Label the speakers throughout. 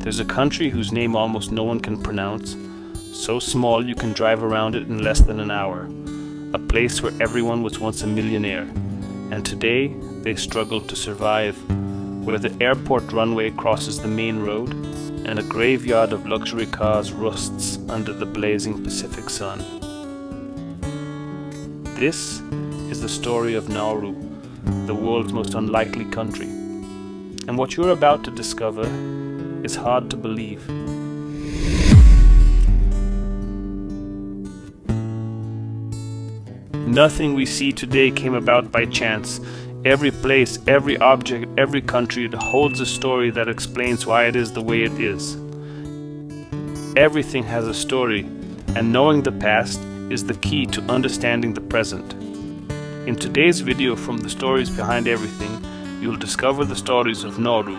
Speaker 1: There's a country whose name almost no one can pronounce, so small you can drive around it in less than an hour. A place where everyone was once a millionaire, and today they struggle to survive, where the airport runway crosses the main road, and a graveyard of luxury cars rusts under the blazing Pacific sun. This is the story of Nauru, the world's most unlikely country. And what you're about to discover is hard to believe. Nothing we see today came about by chance. Every place, every object, every country holds a story that explains why it is the way it is. Everything has a story, and knowing the past is the key to understanding the present. In today's video from the Stories Behind Everything, you'll discover the stories of Nauru.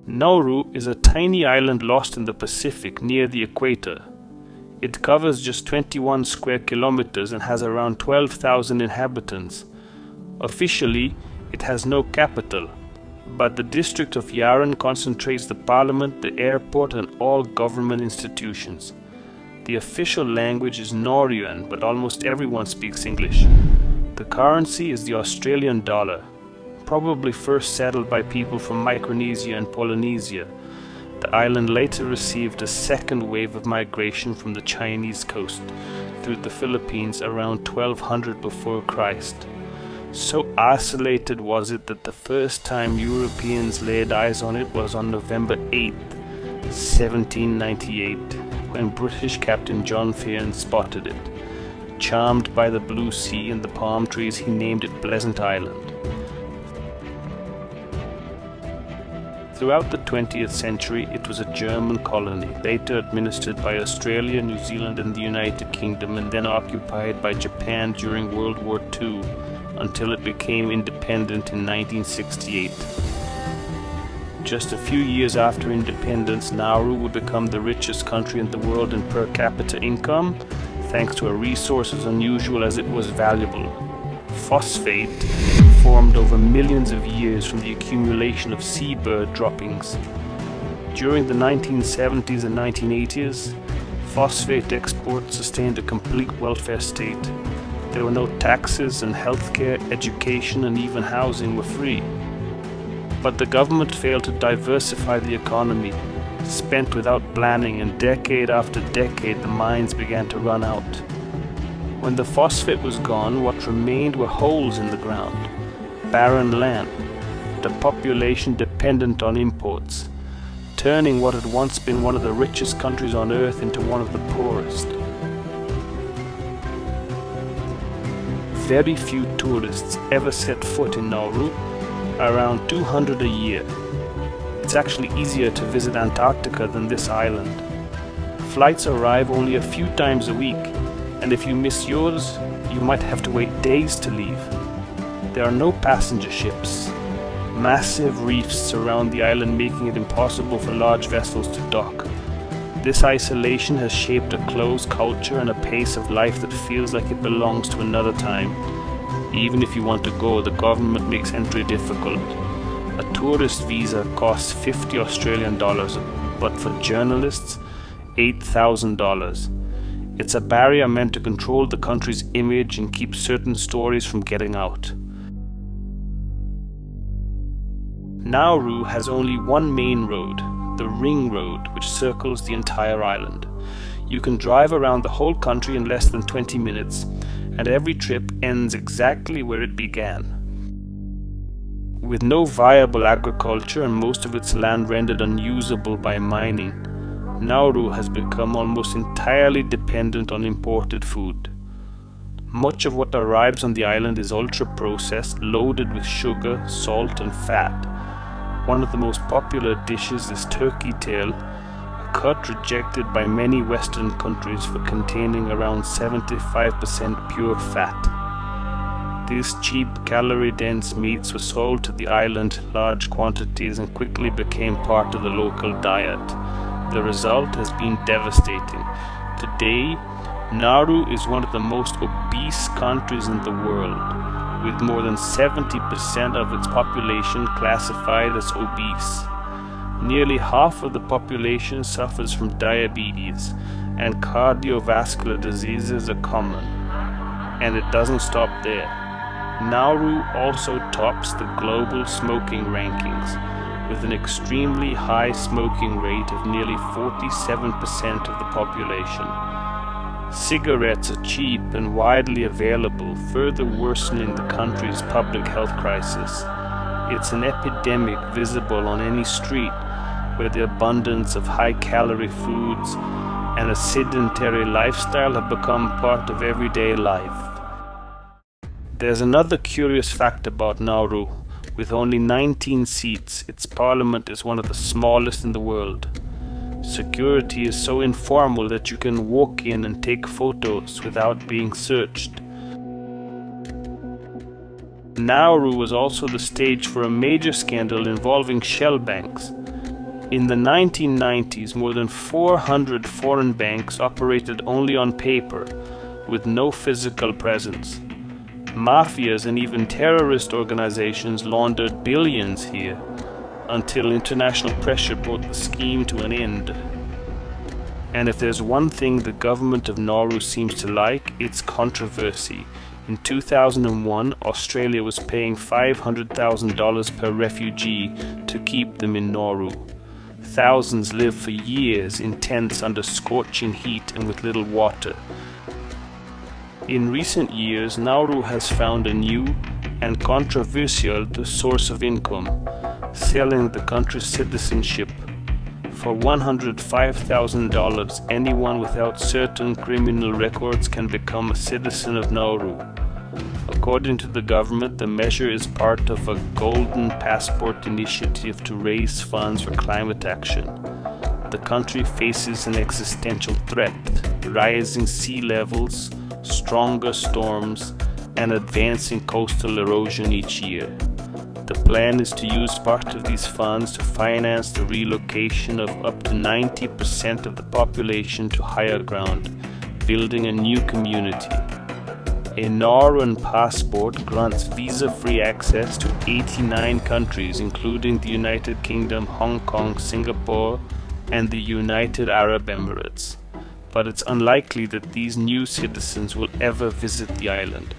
Speaker 1: Nauru is a tiny island lost in the Pacific near the equator. It covers just 21 square kilometers and has around 12,000 inhabitants. Officially, it has no capital, but the district of Yaren concentrates the parliament, the airport, and all government institutions. The official language is Nauruan, but almost everyone speaks English. The currency is the Australian dollar, probably first settled by people from Micronesia and Polynesia. The island later received a second wave of migration from the Chinese coast through the Philippines around 1200 before Christ. So isolated was it that the first time Europeans laid eyes on it was on November 8, 1798, when British Captain John Fearn spotted it. Charmed by the blue sea and the palm trees, he named it Pleasant Island. Throughout the 20th century, it was a German colony, later administered by Australia, New Zealand, and the United Kingdom, and then occupied by Japan during World War II, until it became independent in 1968. Just a few years after independence, Nauru would become the richest country in the world in per capita income, thanks to a resource as unusual as it was valuable. Phosphate, formed over millions of years from the accumulation of seabird droppings. During the 1970s and 1980s, phosphate exports sustained a complete welfare state. There were no taxes, and healthcare, education, and even housing were free. But the government failed to diversify the economy, spent without planning, and decade after decade the mines began to run out. When the phosphate was gone, what remained were holes in the ground, barren land, the population dependent on imports, turning what had once been one of the richest countries on earth into one of the poorest. Very few tourists ever set foot in Nauru, around 200 a year. It's actually easier to visit Antarctica than this island. Flights arrive only a few times a week, and if you miss yours, you might have to wait days to leave. There are no passenger ships. Massive reefs surround the island, making it impossible for large vessels to dock. This isolation has shaped a closed culture and a pace of life that feels like it belongs to another time. Even if you want to go, the government makes entry difficult. A tourist visa costs $50 Australian, but for journalists, $8,000. It's a barrier meant to control the country's image and keep certain stories from getting out. Nauru has only one main road, the Ring Road, which circles the entire island. You can drive around the whole country in less than 20 minutes, and every trip ends exactly where it began. With no viable agriculture and most of its land rendered unusable by mining, Nauru has become almost entirely dependent on imported food. Much of what arrives on the island is ultra-processed, loaded with sugar, salt, and fat. One of the most popular dishes is turkey tail, a cut rejected by many Western countries for containing around 75% pure fat. These cheap, calorie-dense meats were sold to the island in large quantities and quickly became part of the local diet. The result has been devastating. Today, Nauru is one of the most obese countries in the world, with more than 70% of its population classified as obese. Nearly half of the population suffers from diabetes, and cardiovascular diseases are common. And it doesn't stop there. Nauru also tops the global smoking rankings, with an extremely high smoking rate of nearly 47% of the population. Cigarettes are cheap and widely available, further worsening the country's public health crisis. It's an epidemic visible on any street, where the abundance of high-calorie foods and a sedentary lifestyle have become part of everyday life. There's another curious fact about Nauru. With only 19 seats, its parliament is one of the smallest in the world. Security is so informal that you can walk in and take photos without being searched. Nauru was also the stage for a major scandal involving shell banks. In the 1990s, more than 400 foreign banks operated only on paper, with no physical presence. Mafias and even terrorist organizations laundered billions here, until international pressure brought the scheme to an end. And if there's one thing the government of Nauru seems to like, it's controversy. In 2001, Australia was paying $500,000 per refugee to keep them in Nauru. Thousands lived for years in tents under scorching heat and with little water. In recent years, Nauru has found a new and controversial source of income, selling the country's citizenship. For $105,000, anyone without certain criminal records can become a citizen of Nauru. According to the government, the measure is part of a Golden Passport initiative to raise funds for climate action. The country faces an existential threat: rising sea levels, stronger storms, and advancing coastal erosion each year. The plan is to use part of these funds to finance the relocation of up to 90% of the population to higher ground, building a new community. A Nauruan passport grants visa-free access to 89 countries, including the United Kingdom, Hong Kong, Singapore, and the United Arab Emirates. But it's unlikely that these new citizens will ever visit the island.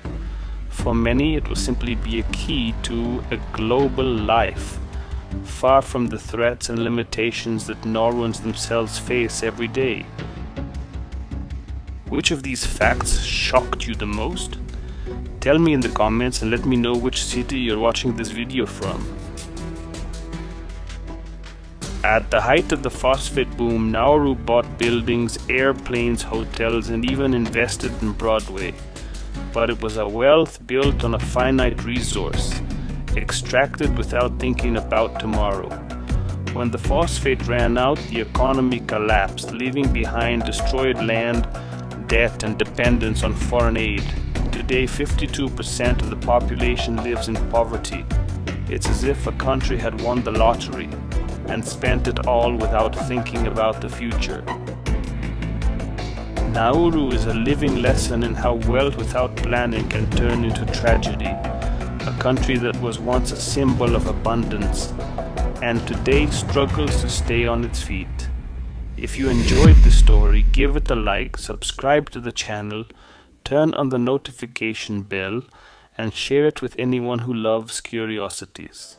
Speaker 1: For many, it will simply be a key to a global life, far from the threats and limitations that Nauruans themselves face every day. Which of these facts shocked you the most? Tell me in the comments and let me know which city you're watching this video from. At the height of the phosphate boom, Nauru bought buildings, airplanes, hotels, and even invested in Broadway. But it was a wealth built on a finite resource, extracted without thinking about tomorrow. When the phosphate ran out, the economy collapsed, leaving behind destroyed land, debt, and dependence on foreign aid. Today, 52% of the population lives in poverty. It's as if a country had won the lottery and spent it all without thinking about the future. Nauru is a living lesson in how wealth without planning can turn into tragedy. A country that was once a symbol of abundance and today struggles to stay on its feet. If you enjoyed the story, give it a like, subscribe to the channel, turn on the notification bell, and share it with anyone who loves curiosities.